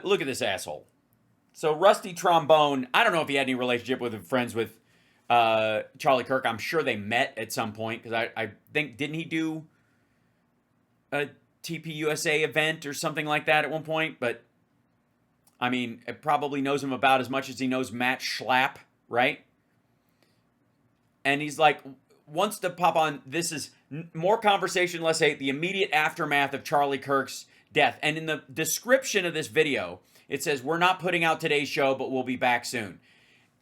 Look at this asshole. So Rusty Trombone, I don't know if he had any relationship with friends with Charlie Kirk. I'm sure they met at some point because I think, didn't he do a TPUSA event or something like that at one point? But I mean, it probably knows him about as much as he knows Matt Schlapp, right? And he's like, wants to pop on. This is more conversation, less hate. The immediate aftermath of Charlie Kirk's death. And in the description of this video, it says, "We're not putting out today's show, but we'll be back soon."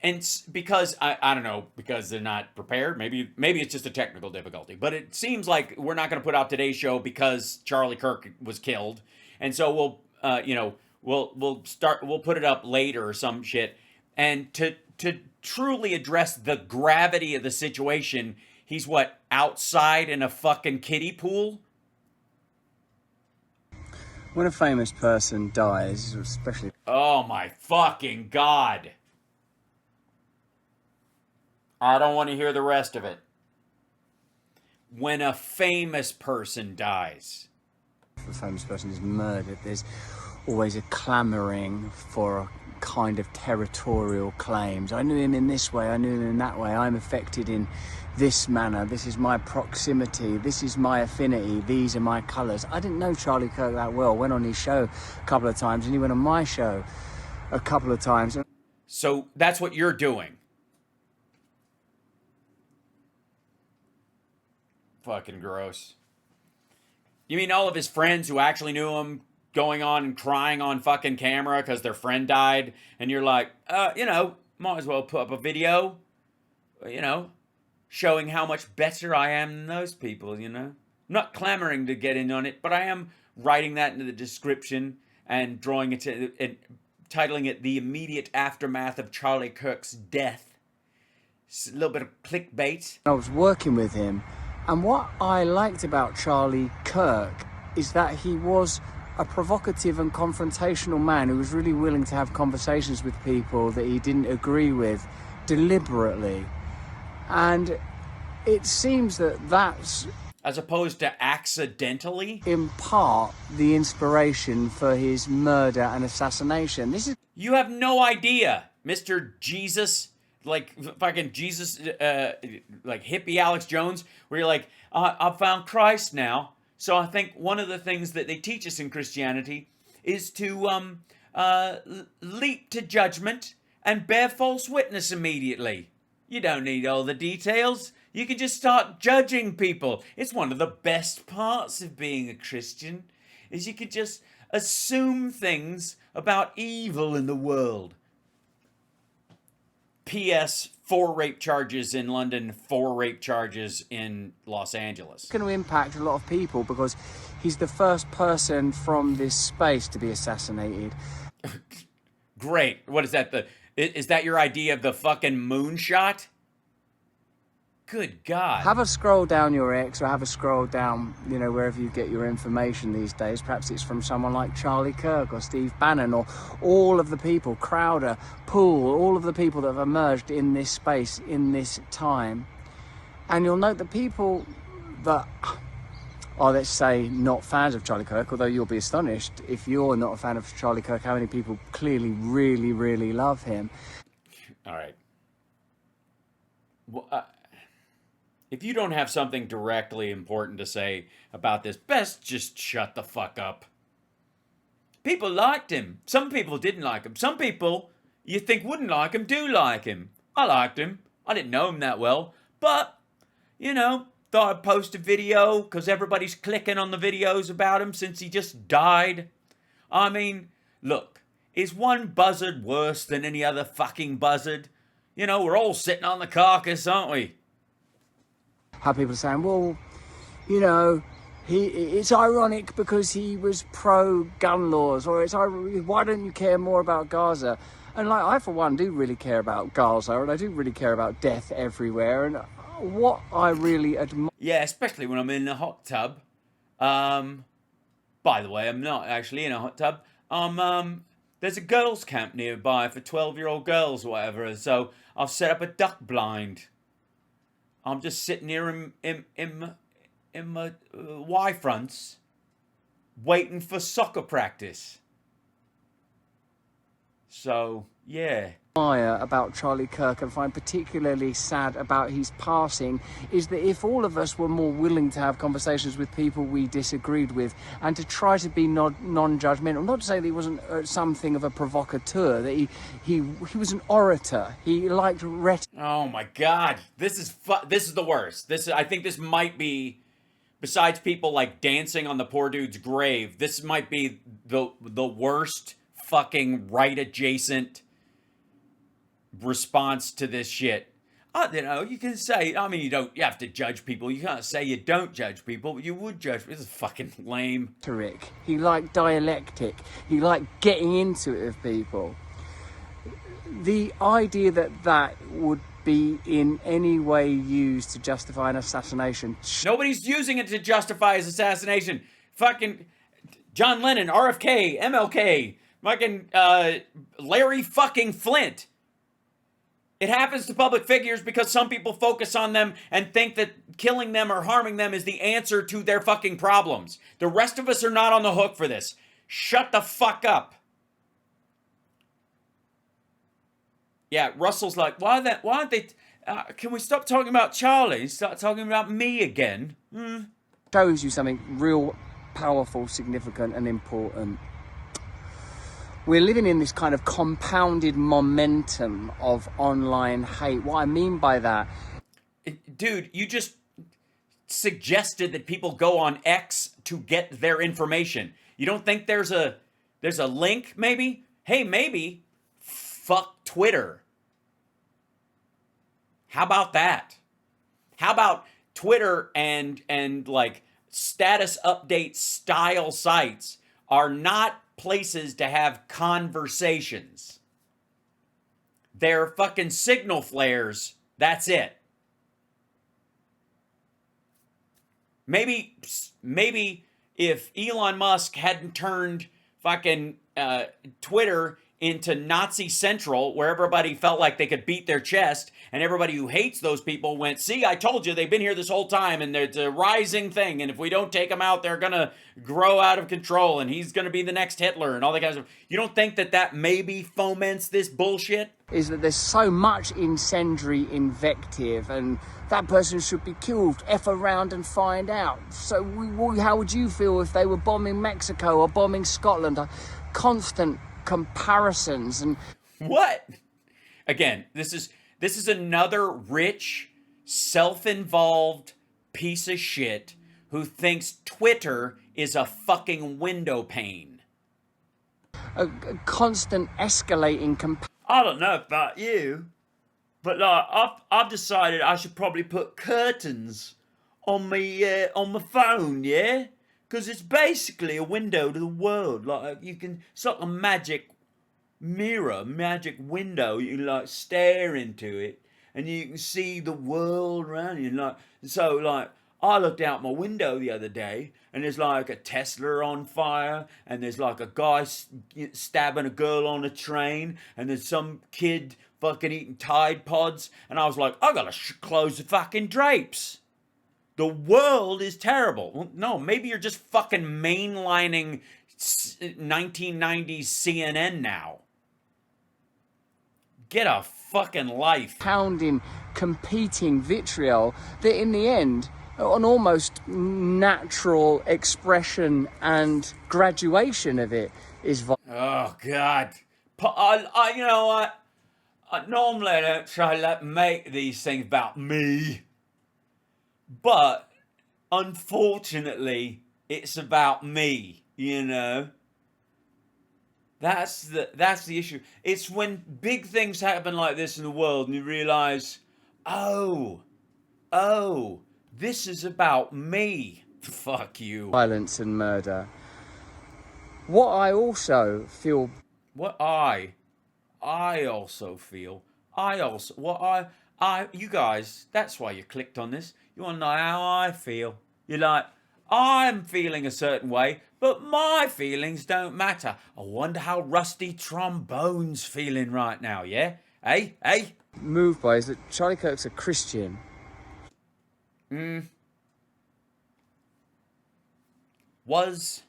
And because I don't know, because they're not prepared. Maybe it's just a technical difficulty. But it seems like we're not going to put out today's show because Charlie Kirk was killed, and so we'll put it up later or some shit. And to truly address the gravity of the situation, he's what, outside in a fucking kiddie pool? When a famous person dies, especially... Oh my fucking God. I don't want to hear the rest of it. When a famous person dies. If a famous person is murdered, there's always a clamouring for a kind of territorial claims. I knew him in this way, I knew him in that way, I'm affected in this manner, this is my proximity, this is my affinity, these are my colours. I didn't know Charlie Kirk that well. Went on his show a couple of times and he went on my show a couple of times. So that's what you're doing. Fucking gross. You mean all of his friends who actually knew him going on and crying on fucking camera because their friend died, and you're like, might as well put up a video, showing how much better I am than those people, I'm not clamoring to get in on it, but I am writing that into the description and drawing it to, and titling it "The Immediate Aftermath of Charlie Kirk's Death." It's a little bit of clickbait. I was working with him, and what I liked about Charlie Kirk is that he was a provocative and confrontational man who was really willing to have conversations with people that he didn't agree with deliberately. And it seems that that's... as opposed to accidentally? In part, the inspiration for his murder and assassination. This is... You have no idea, Mr. Jesus, like fucking Jesus, like hippie Alex Jones, where you're like, I've found Christ now. So I think one of the things that they teach us in Christianity is to leap to judgment and bear false witness immediately. You don't need all the details. You can just start judging people. It's one of the best parts of being a Christian, is you can just assume things about evil in the world. P.S. 4 rape charges in London, 4 rape charges in Los Angeles. It's going to impact a lot of people because he's the first person from this space to be assassinated. Great. What is that? Is that your idea of the fucking moonshot? Good God. Have a scroll down your X, or have a scroll down, wherever you get your information these days. Perhaps it's from someone like Charlie Kirk or Steve Bannon or all of the people, Crowder, Poole, all of the people that have emerged in this space, in this time. And you'll note the people that are, let's say, not fans of Charlie Kirk, although you'll be astonished if you're not a fan of Charlie Kirk, how many people clearly really, really love him. All right. Well, if you don't have something directly important to say about this, best just shut the fuck up. People liked him. Some people didn't like him. Some people you think wouldn't like him do like him. I liked him. I didn't know him that well. But, thought I'd post a video because everybody's clicking on the videos about him since he just died. I mean, look, is one buzzard worse than any other fucking buzzard? We're all sitting on the carcass, aren't we? How people are saying, well, it's ironic because he was pro-gun laws, or why don't you care more about Gaza? And I, for one, do really care about Gaza, and I do really care about death everywhere, and what I really admire... Yeah, especially when I'm in a hot tub. By the way, I'm not actually in a hot tub. There's a girls' camp nearby for 12-year-old girls or whatever, so I've set up a duck blind. I'm just sitting here in my Y-fronts waiting for soccer practice. So, yeah. About Charlie Kirk and find particularly sad about his passing is that if all of us were more willing to have conversations with people we disagreed with and to try to be non-judgmental, not to say that he wasn't something of a provocateur, that he was an orator, he liked rhetoric. Oh my God, this is the worst. I think this might be, besides people like dancing on the poor dude's grave, this might be the worst fucking right adjacent response to this shit. You can say, you have to judge people. You can't say you don't judge people, but you would judge. This is fucking lame. He liked dialectic. He liked getting into it with people. The idea that would be in any way used to justify an assassination. Nobody's using it to justify his assassination. Fucking John Lennon, RFK, MLK, fucking Larry fucking Flint. It happens to public figures because some people focus on them and think that killing them or harming them is the answer to their fucking problems. The rest of us are not on the hook for this. Shut the fuck up. Yeah, Russell's like, why aren't they... can we stop talking about Charlie? Start talking about me again? Shows you something real powerful, significant and important. We're living in this kind of compounded momentum of online hate. What I mean by that... Dude, you just suggested that people go on X to get their information. You don't think there's a link, maybe? Hey, maybe fuck Twitter. How about that? How about Twitter and like status update style sites are not places to have conversations. They're fucking signal flares. That's it. Maybe if Elon Musk hadn't turned fucking Twitter into Nazi Central, where everybody felt like they could beat their chest, and everybody who hates those people went, see, I told you, they've been here this whole time, and it's a rising thing, and if we don't take them out, they're gonna grow out of control, and he's gonna be the next Hitler, and all that kind of stuff. You don't think that maybe foments this bullshit? Is that there's so much incendiary invective, and that person should be killed, F around and find out. So how would you feel if they were bombing Mexico or bombing Scotland? Constant comparisons and... What? Again, this is another rich, self-involved piece of shit who thinks Twitter is a fucking window pane. A constant escalating I don't know about you, but like I've decided I should probably put curtains on my phone, yeah? Because it's basically a window to the world. Like it's like a magic mirror, magic window. You can like stare into it, and you can see the world around you. Like I looked out my window the other day, and there's like a Tesla on fire, and there's like a guy stabbing a girl on a train, and there's some kid fucking eating Tide Pods, and I was like, I gotta close the fucking drapes. The world is terrible. Well, no, maybe you're just fucking mainlining 1990s CNN now. Get a fucking life. Pounding, competing vitriol that in the end, an almost natural expression and graduation of it is... Oh, God. You know what? Normally I don't try to make these things about me. But, unfortunately, it's about me, you know? That's the issue. It's when big things happen like this in the world and you realize, oh, this is about me. Fuck you. Violence and murder. What I also feel... You guys, that's why you clicked on this. You want to know how I feel. You're like, I'm feeling a certain way, but my feelings don't matter. I wonder how Rusty Trombone's feeling right now, yeah? Hey? Moved by is that Charlie Kirk's a Christian. Was,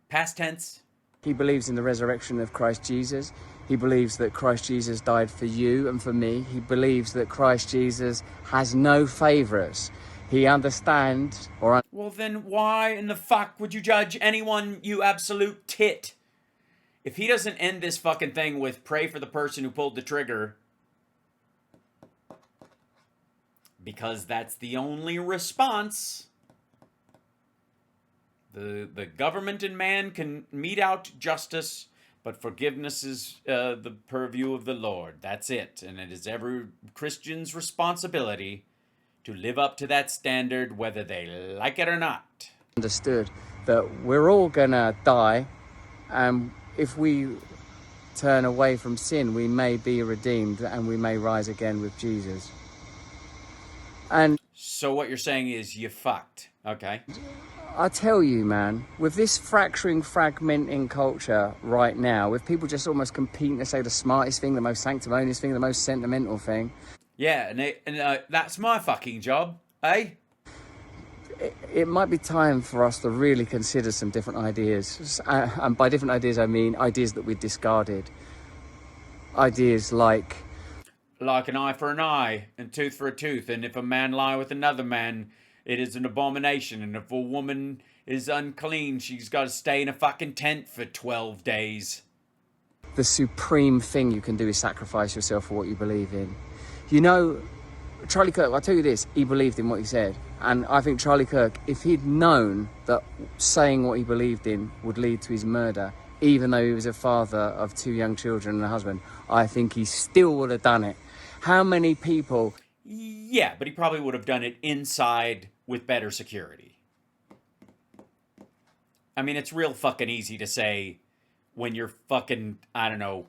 past tense, He believes in the resurrection of Christ Jesus. He believes that Christ Jesus died for you and for me. He believes that Christ Jesus has no favourites. He understands, or... Well, then why in the fuck would you judge anyone, you absolute tit? If he doesn't end this fucking thing with pray for the person who pulled the trigger, because that's the only response, the government and man can mete out justice, but forgiveness is the purview of the Lord. That's it. And it is every Christian's responsibility to live up to that standard, whether they like it or not. Understood that we're all gonna die, and if we turn away from sin, we may be redeemed and we may rise again with Jesus. And so what you're saying is you fucked. Okay. I tell you, man, with this fragmenting culture right now, with people just almost competing to say the smartest thing, the most sanctimonious thing, the most sentimental thing. Yeah, and that's my fucking job, eh? It might be time for us to really consider some different ideas. And by different ideas, I mean ideas that we discarded. Ideas like an eye for an eye and tooth for a tooth. And if a man lie with another man, it is an abomination. And if a woman is unclean, she's got to stay in a fucking tent for 12 days. The supreme thing you can do is sacrifice yourself for what you believe in. You know, Charlie Kirk, I'll tell you this, he believed in what he said. And I think Charlie Kirk, if he'd known that saying what he believed in would lead to his murder, even though he was a father of 2 young children and a husband, I think he still would have done it. How many people... Yeah, but he probably would have done it inside with better security. I mean, it's real fucking easy to say when you're fucking, I don't know,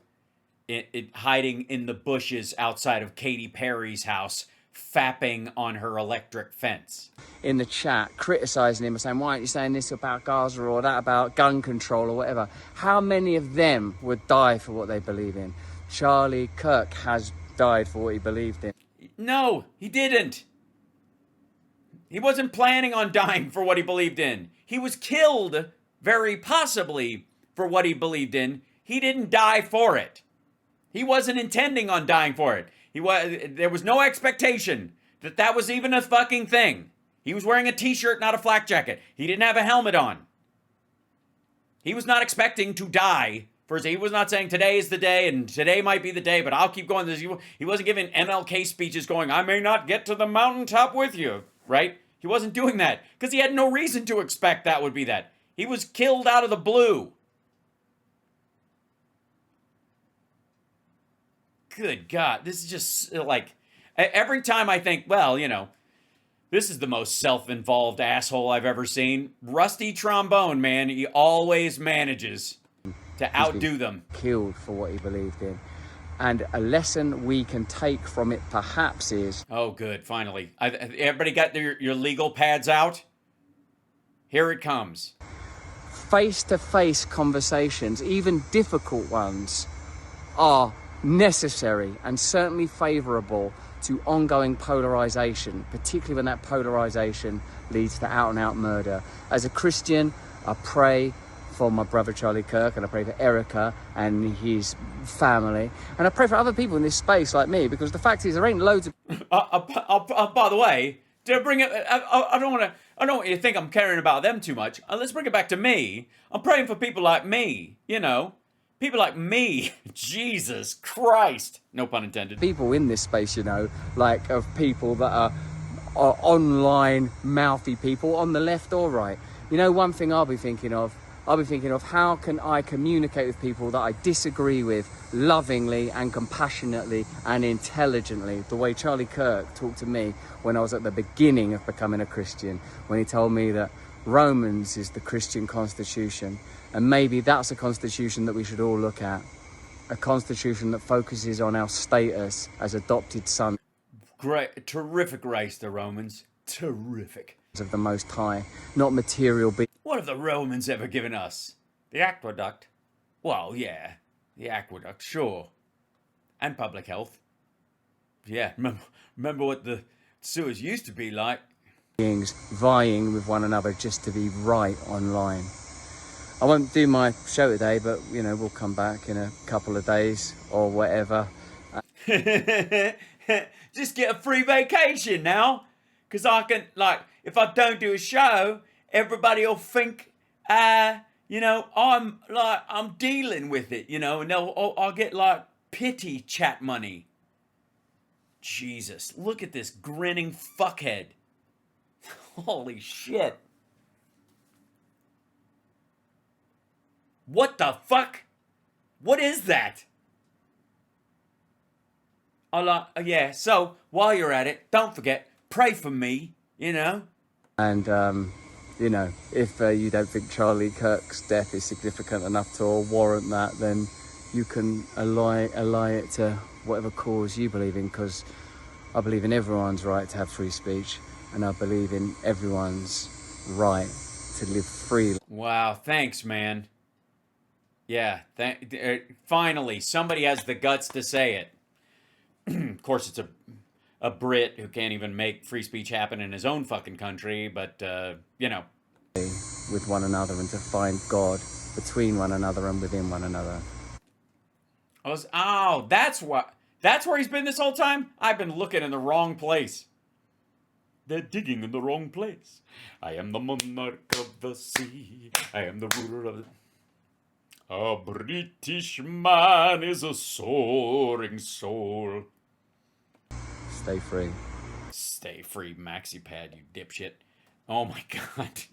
hiding in the bushes outside of Katy Perry's house, fapping on her electric fence. In the chat, criticising him and saying, why aren't you saying this about Gaza or that about gun control or whatever? How many of them would die for what they believe in? Charlie Kirk has died for what he believed in. No, he didn't. He wasn't planning on dying for what he believed in. He was killed, very possibly, for what he believed in. He didn't die for it. He wasn't intending on dying for it. There was no expectation that that was even a fucking thing. He was wearing a t-shirt, not a flak jacket. He didn't have a helmet on. He was not expecting to die. First, he was not saying today is the day and today might be the day, but I'll keep going. He wasn't giving MLK speeches going, I may not get to the mountaintop with you, right? He wasn't doing that because he had no reason to expect that would be that. He was killed out of the blue. Good God, this is just like, every time I think, well, you know, this is the most self-involved asshole I've ever seen. Rusty Trombone, man, he always manages to outdo them. Killed for what he believed in. And a lesson we can take from it perhaps is... Oh, good, finally. Everybody got your legal pads out? Here it comes. Face-to-face conversations, even difficult ones, are necessary and certainly favourable to ongoing polarisation, particularly when that polarisation leads to out-and-out murder. As a Christian, I pray for my brother Charlie Kirk, and I pray for Erica and his family, and I pray for other people in this space like me, because the fact is there ain't loads of... by the way, to bring it, I don't want you to think I'm caring about them too much. Let's bring it back to me. I'm praying for people like me, you know. People like me. Jesus Christ. No pun intended. People in this space, you know, like of people that are online mouthy people on the left or right. You know, one thing I'll be thinking of how can I communicate with people that I disagree with lovingly and compassionately and intelligently, the way Charlie Kirk talked to me when I was at the beginning of becoming a Christian, when he told me that Romans is the Christian constitution, and maybe that's a constitution that we should all look at, a constitution that focuses on our status as adopted sons. Great, terrific race, the Romans. Terrific. Of the Most High, not material beings. What have the Romans ever given us? The aqueduct? Well, yeah, the aqueduct, sure. And public health. Yeah, remember what the sewers used to be like. Beings vying with one another just to be right online. I won't do my show today, but you know, we'll come back in a couple of days or whatever. Just get a free vacation now. Because I can, like, if I don't do a show, everybody will think, you know, I'm dealing with it, you know, and I'll get, like, pity chat money. Jesus, look at this grinning fuckhead. Holy shit. What the fuck? What is that? Yeah, so while you're at it, don't forget, pray for me, you know? And, you know, if you don't think Charlie Kirk's death is significant enough to warrant that, then you can ally it to whatever cause you believe in, because I believe in everyone's right to have free speech, and I believe in everyone's right to live freely. Wow, thanks, man. Yeah, finally, somebody has the guts to say it. Of course, it's a Brit who can't even make free speech happen in his own fucking country, but, you know. With one another and to find God between one another and within one another. That's where he's been this whole time? I've been looking in the wrong place. They're digging in the wrong place. I am the monarch of the sea. I am the ruler of the... A British man is a soaring soul. Stay free. Stay free, maxi pad, you dipshit. Oh my god.